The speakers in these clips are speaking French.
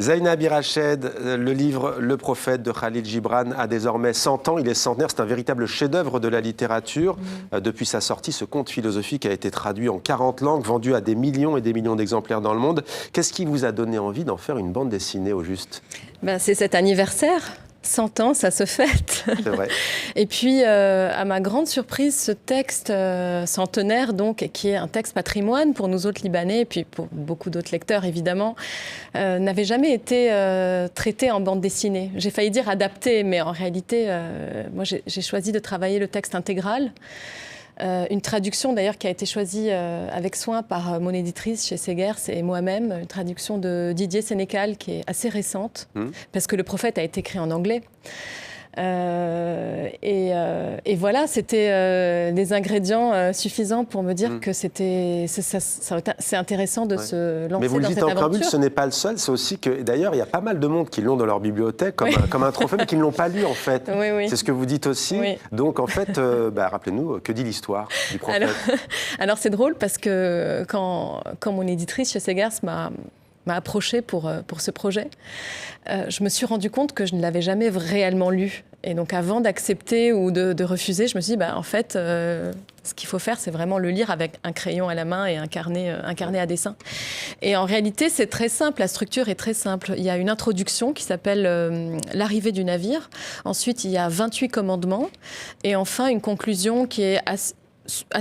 Zaina Abirached, le livre Le Prophète de Khalil Gibran a désormais 100 ans. Il est centenaire, c'est un véritable chef-d'œuvre de la littérature. Depuis sa sortie, ce conte philosophique a été traduit en 40 langues, vendu à des millions et des millions d'exemplaires dans le monde. Qu'est-ce qui vous a donné envie d'en faire une bande dessinée au juste? C'est cet anniversaire. 100 ans, ça se fête. C'est vrai. Et puis, à ma grande surprise, ce texte centenaire, donc, qui est un texte patrimoine pour nous autres Libanais, et puis pour beaucoup d'autres lecteurs, évidemment, n'avait jamais été traité en bande dessinée. J'ai failli dire adapté, mais en réalité, moi, j'ai choisi de travailler le texte intégral. Une traduction d'ailleurs qui a été choisie avec soin par mon éditrice chez Segers et moi-même, une traduction de Didier Sénécal qui est assez récente, parce que Le Prophète a été écrit en anglais. Et voilà, c'était des ingrédients suffisants pour me dire que c'est intéressant de se lancer dans cette aventure. Mais vous le dites en préambule, ce n'est pas le seul, c'est aussi que d'ailleurs il y a pas mal de monde qui l'ont dans leur bibliothèque comme un trophée, mais qui ne l'ont pas lu en fait. Oui. C'est ce que vous dites aussi. Oui. Donc en fait, rappelez-nous, que dit l'histoire du Prophète? Alors c'est drôle parce que quand mon éditrice chez Segers m'a approchée pour ce projet, je me suis rendu compte que je ne l'avais jamais réellement lu. Et donc avant d'accepter ou de refuser, je me suis dit, en fait, ce qu'il faut faire, c'est vraiment le lire avec un crayon à la main et un carnet à dessin. Et en réalité, c'est très simple, la structure est très simple. Il y a une introduction qui s'appelle L'arrivée du navire. Ensuite, il y a 28 commandements. Et enfin, une conclusion qui est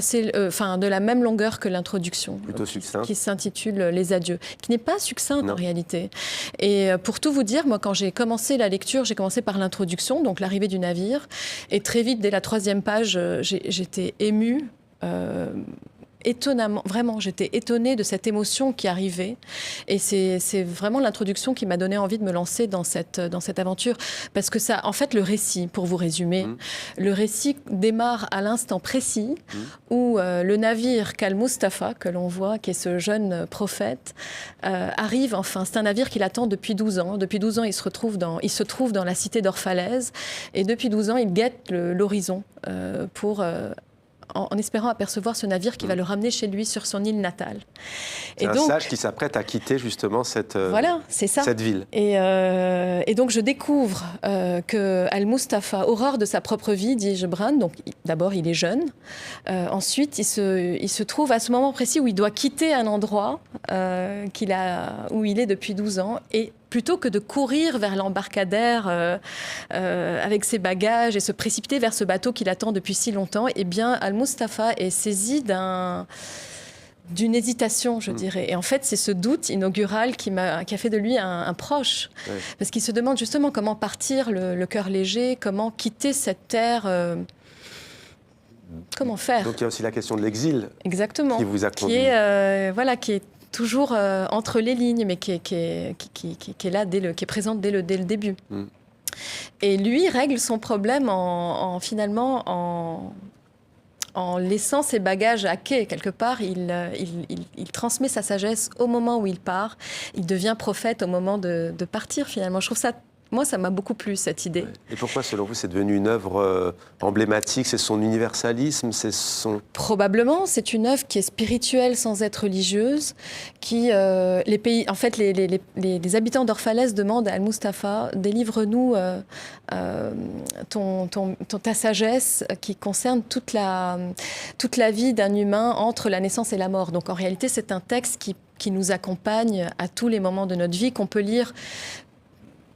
de la même longueur que l'introduction, plutôt succinct, qui s'intitule Les adieux, qui n'est pas succincte en réalité. Et pour tout vous dire, moi quand j'ai commencé la lecture, j'ai commencé par l'introduction, donc l'arrivée du navire, et très vite, dès la 3e page, j'étais émue. Étonnamment, vraiment, j'étais étonnée de cette émotion qui arrivait. Et c'est vraiment l'introduction qui m'a donné envie de me lancer dans cette aventure. Parce que ça, en fait, le récit, pour vous résumer, le récit démarre à l'instant précis où le navire qu'Al-Mustafa, que l'on voit, qui est ce jeune prophète, arrive enfin. C'est un navire qu'il attend depuis 12 ans. Depuis 12 ans, il se trouve dans la cité d'Orphalaise. Et depuis 12 ans, il guette l'horizon pour... en espérant apercevoir ce navire qui va le ramener chez lui sur son île natale. C'est un sage qui s'apprête à quitter justement cette ville. Et donc je découvre que Al-Mustafa, horreur de sa propre vie, dit Gibran, donc d'abord il est jeune, ensuite il se trouve à ce moment précis où il doit quitter un endroit où il est depuis 12 ans, et plutôt que de courir vers l'embarcadère avec ses bagages et se précipiter vers ce bateau qu'il attend depuis si longtemps, eh bien, Al-Mustafa est saisi d'une hésitation, je dirais. Et en fait, c'est ce doute inaugural qui a fait de lui un proche. Ouais. Parce qu'il se demande justement comment partir le cœur léger, comment quitter cette terre... comment faire? Donc il y a aussi la question de l'exil. Exactement. Qui vous a conduit. Qui est toujours entre les lignes, mais qui est là, qui est présente dès le début. Et lui règle son problème finalement en laissant ses bagages à quai. Quelque part, il transmet sa sagesse au moment où il part. Il devient prophète au moment de partir, finalement. Je trouve ça... Moi, ça m'a beaucoup plu, cette idée. Et pourquoi, selon vous, c'est devenu une œuvre emblématique? C'est son universalisme, Probablement, c'est une œuvre qui est spirituelle sans être religieuse, qui, les habitants d'Orphalaise demandent à Al-Mustafa, délivre-nous ta sagesse qui concerne toute la vie d'un humain entre la naissance et la mort. Donc, en réalité, c'est un texte qui nous accompagne à tous les moments de notre vie, qu'on peut lire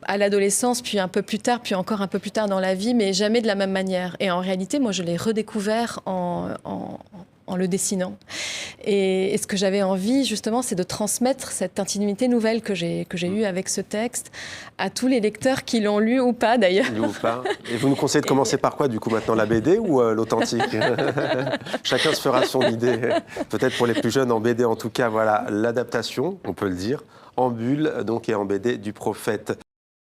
à l'adolescence, puis un peu plus tard, puis encore un peu plus tard dans la vie, mais jamais de la même manière. Et en réalité, moi, je l'ai redécouvert en le dessinant. Et ce que j'avais envie, justement, c'est de transmettre cette intimité nouvelle que j'ai eue avec ce texte à tous les lecteurs qui l'ont lu ou pas, d'ailleurs. Et vous nous conseillez de commencer par quoi, du coup, maintenant, la BD ou l'authentique? Chacun se fera son idée. Peut-être pour les plus jeunes en BD, en tout cas, voilà, l'adaptation, on peut le dire, en bulle, donc, et en BD du Prophète.